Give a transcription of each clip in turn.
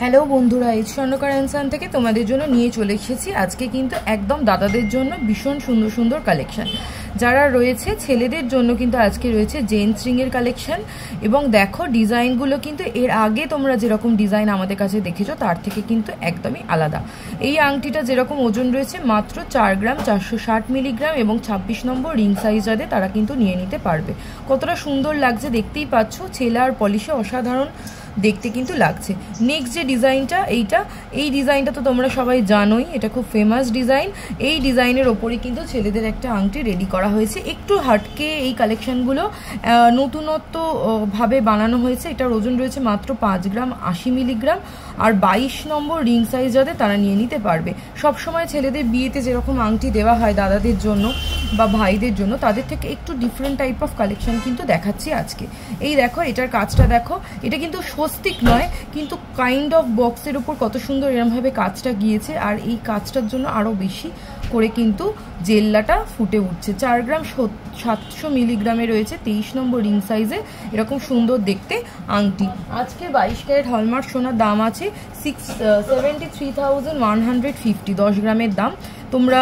Hello বন্ধুরা, এই স্বর্ণকার অ্যান্সান থেকে তোমাদের জন্য নিয়ে চলে এসেছি আজকে কিন্তু একদম দাদাদের জন্য ভীষণ সুন্দর সুন্দর কালেকশন যারা রয়েছে। ছেলেদের জন্য কিন্তু আজকে রয়েছে জেন্টস রিংয়ের কালেকশন এবং দেখো ডিজাইনগুলো কিন্তু এর আগে তোমরা যেরকম ডিজাইন আমাদের কাছে দেখেছো তার থেকে কিন্তু একদমই আলাদা। এই আংটিটা যেরকম ওজন রয়েছে মাত্র 4 গ্রাম 460 মিলিগ্রাম এবং 26 নম্বর রিং সাইজ যাদের তারা কিন্তু নিয়ে নিতে পারবে। কতটা সুন্দর লাগছে দেখতেই পাচ্ছ, ছেলে আর পলিশে অসাধারণ দেখতে কিন্তু লাগছে। নেক্সট যে ডিজাইনটা এই ডিজাইনটা তো তোমরা সবাই জানোই, এটা খুব ফেমাস ডিজাইন। এই ডিজাইনের ওপরে কিন্তু ছেলেদের একটা আংটি রেডি করা হয়েছে, একটু হাটকে এই কালেকশনগুলো নতুনত্ব ভাবে বানানো হয়েছে। এটার ওজন রয়েছে মাত্র 5 গ্রাম 80 মিলিগ্রাম আর 22 নম্বর রিং সাইজ যাদের তারা নিয়ে নিতে পারবে। সবসময় ছেলেদের বিয়েতে যেরকম আংটি দেওয়া হয় দাদাদের জন্য বা ভাইদের জন্য, তাদের থেকে একটু ডিফারেন্ট টাইপ অফ কালেকশন কিন্তু দেখাচ্ছি আজকে। এই দেখো এটার কাজটা দেখো, এটা কিন্তু স্বস্তিক নয় কিন্তু কাইন্ড অফ বক্সের উপর কত সুন্দর এরমভাবে কাজটা গিয়েছে আর এই কাজটার জন্য আরও বেশি করে কিন্তু জেল্লাটা ফুটে উঠছে। 4 গ্রাম 700 মিলিগ্রামে রয়েছে 23 নম্বর রিং সাইজে এরকম সুন্দর দেখতে আংটি। আজকে 22 ক্যারেট হলমার্ক সোনার দাম আছে 73,150, 10 গ্রামের দাম। তোমরা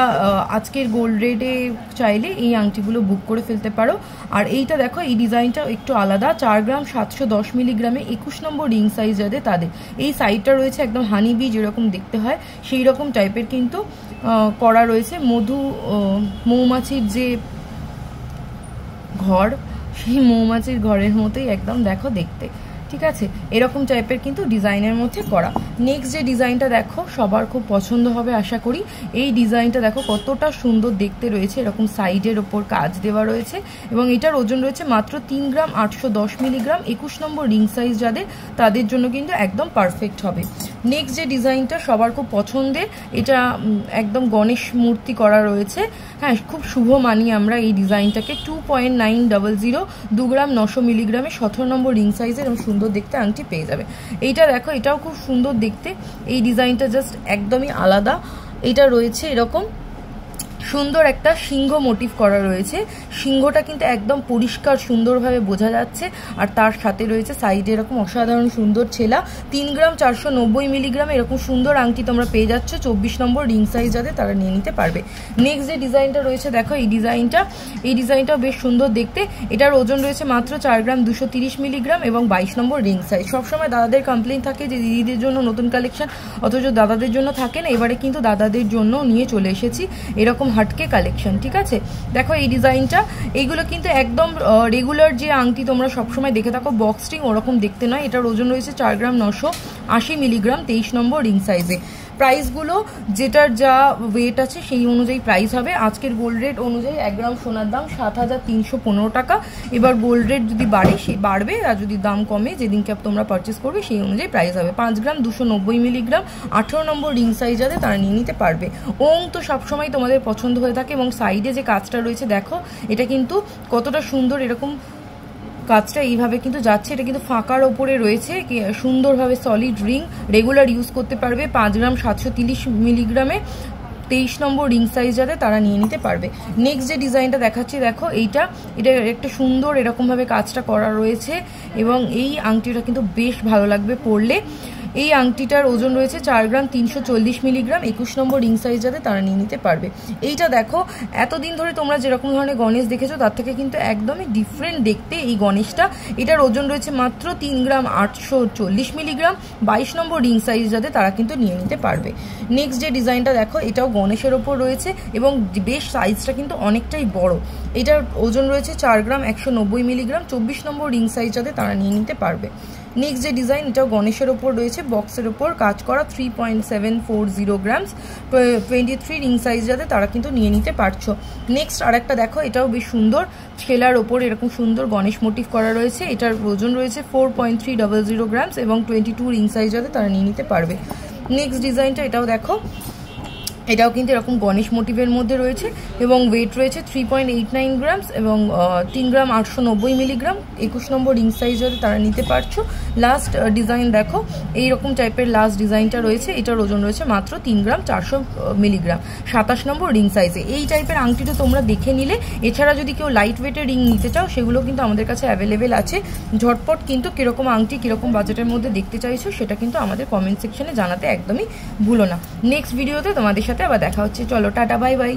আজকের গোল্ড রেটে চাইলে এই আংটিগুলো বুক করে ফেলতে পারো। আর এইটা দেখো, এই ডিজাইনটা একটু আলাদা, 4 গ্রাম 710 মিলিগ্রামে 21 নম্বর রিং সাইজ যাদের তাদের এই সাইডটা রয়েছে একদম হানিবি যেরকম দেখতে হয় সেই রকম টাইপের কিন্তু করা রয়েছে। মৌমাছির যে ঘর, সেই মৌমাছির ঘরের মতোই একদম দেখো দেখতে, ঠিক আছে, এরকম টাইপের কিন্তু ডিজাইনের মধ্যে করা। নেক্সট যে ডিজাইনটা দেখো সবার খুব পছন্দ হবে আশা করি। এই ডিজাইনটা দেখো কতটা সুন্দর দেখতে রয়েছে, এরকম সাইডের ওপর কাজ দেওয়া রয়েছে এবং এটার ওজন রয়েছে মাত্র 3 গ্রাম 810 মিলিগ্রাম, 21 নম্বর রিং সাইজ যাদের তাদের জন্য কিন্তু একদম পারফেক্ট হবে। নেক্সট যে ডিজাইনটা সবার খুব পছন্দের, এটা একদম গণেশ মূর্তি করা রয়েছে। হ্যাঁ, খুব শুভ মানি আমরা এই ডিজাইনটাকে। 2.900, 2 গ্রাম 900 মিলিগ্রামে 17 নম্বর রিং সাইজের এবং সুন্দর দেখতে আংটি পেয়ে যাবে। এইটা দেখো, এটাও খুব সুন্দর দেখতে, এই ডিজাইনটা জাস্ট একদমই আলাদা। এটা রয়েছে এরকম সুন্দর একটা সিংহ মোটিভ করা রয়েছে, সিংহটা কিন্তু একদম পরিষ্কার সুন্দরভাবে বোঝা যাচ্ছে আর তার সাথে রয়েছে সাইডে এরকম অসাধারণ সুন্দর ছেলা। 3 গ্রাম 490 মিলিগ্রাম এরকম সুন্দর আংটি তোমরা পেয়ে যাচ্ছ 24 নম্বর রিং সাইজ যাদের তারা নিয়ে নিতে পারবে। নেক্সট যে ডিজাইনটা রয়েছে দেখো, এই ডিজাইনটাও বেশ সুন্দর দেখতে। এটার ওজন রয়েছে মাত্র 4 গ্রাম 230 মিলিগ্রাম এবং 22 নম্বর রিং সাইজ। সবসময় দাদাদের কমপ্লেন থাকে যে দিদিদের জন্য নতুন কালেকশন, অথচ দাদাদের জন্য থাকে না। এবারে কিন্তু দাদাদের জন্য নিয়ে চলে এসেছি এরকম হাটকে কালেকশন, ঠিক আছে। দেখো এই ডিজাইনটা, এইগুলো কিন্তু একদম রেগুলার যে আংটি তোমরা সবসময় দেখে থাকো বক্স রিং, ওরকম দেখতে নয়। এটার ওজন রয়েছে 4 গ্রাম 980 মিলিগ্রাম, 23 নম্বর রিং সাইজে। প্রাইসগুলো যেটার যা ওয়েট আছে সেই অনুযায়ী প্রাইস হবে। আজকের গোল্ড রেট অনুযায়ী 1 গ্রাম সোনার দাম 7,315 টাকা। এবার গোল্ড রেট যদি বাড়বে আর যদি দাম কমে যেদিনকে তোমরা পারচেস করবে সেই অনুযায়ী প্রাইস হবে। 5 গ্রাম 290 মিলিগ্রাম, 18 নম্বর রিং সাইজ যাদের তারা নিয়ে নিতে পারবে। ওং তো সবসময় তোমাদের পছন্দ হয়ে থাকে এবং সাইডে যে কাজটা রয়েছে দেখো, এটা কিন্তু কতটা সুন্দর, এরকম কাজটা এইভাবে কিন্তু যাচ্ছে। এটা কিন্তু ফাঁকার ওপরে রয়েছে, সুন্দরভাবে সলিড রিং, রেগুলার ইউজ করতে পারবে। 5 গ্রাম 730 মিলিগ্রামে 23 নম্বর রিং সাইজ যাতে তারা নিয়ে নিতে পারবে। নেক্সট যে ডিজাইনটা দেখাচ্ছি দেখো, এটা একটা সুন্দর এরকমভাবে কাজটা করা রয়েছে এবং এই আংটিটা কিন্তু বেশ ভালো লাগবে পরলে। এই আংটিটার ওজন রয়েছে 4 গ্রাম 340 মিলিগ্রাম, 21 নম্বর রিং সাইজ যাতে তারা নিয়ে নিতে পারবে। এইটা দেখো, এতদিন ধরে তোমরা যেরকম ধরনের গণেশ দেখেছো তার থেকে কিন্তু একদমই ডিফারেন্ট দেখতে এই গণেশটা। এটার ওজন রয়েছে মাত্র 3 গ্রাম 840 মিলিগ্রাম, 22 নম্বর রিং সাইজ যাতে তারা কিন্তু নিয়ে নিতে পারবে। নেক্সট যে ডিজাইনটা দেখো, এটাও গণেশের ওপর রয়েছে এবং বেশ সাইজটা কিন্তু অনেকটাই বড়। এটার ওজন রয়েছে 4 গ্রাম 190 মিলিগ্রাম, 24 নম্বর রিং সাইজ যাতে তারা নিয়ে নিতে পারবে। নেক্সট যে ডিজাইন, এটাও গণেশের ওপর রয়েছে, বক্সের ওপর কাজ করা, 3.740 গ্রামস, 23 রিং সাইজ যাতে তারা কিন্তু নিয়ে নিতে পারছো। নেক্সট আরেকটা দেখো, এটাও বেশ সুন্দর, ছেলার ওপর এরকম সুন্দর গণেশ মোটিভ করা রয়েছে। এটার ওজন রয়েছে 4.300 গ্রামস এবং 22 রিং সাইজ যাতে তারা নিয়ে নিতে পারবে। নেক্সট ডিজাইনটা, এটাও দেখো, এটাও কিন্তু এরকম গণেশ মোটিভের মধ্যে রয়েছে এবং ওয়েট রয়েছে 3.89 গ্রামস এবং 3 গ্রাম 890 মিলিগ্রাম। 21 নম্বর রিং সাইজ হতে তারা নিতে পারছো। লাস্ট ডিজাইন দেখো, এইরকম টাইপের লাস্ট ডিজাইনটা রয়েছে, এটার ওজন রয়েছে মাত্র 3 গ্রাম 400 মিলিগ্রাম, 27 নম্বর রিং সাইজে। এই টাইপের আংটিটা তোমরা দেখে নিলে। এছাড়া যদি কেউ লাইট ওয়েটের রিং নিতে চাও সেগুলো কিন্তু আমাদের কাছে অ্যাভেলেবেল আছে। ঝটপট কিন্তু কীরকম আংটি কীরকম বাজেটের মধ্যে দেখতে চাইছো সেটা কিন্তু আমাদের কমেন্ট সেকশনে জানাতে একদমই ভুলো না। নেক্সট ভিডিওতে তোমাদের সাথে আবার দেখা হচ্ছে। চলো টাটা, বাই বাই।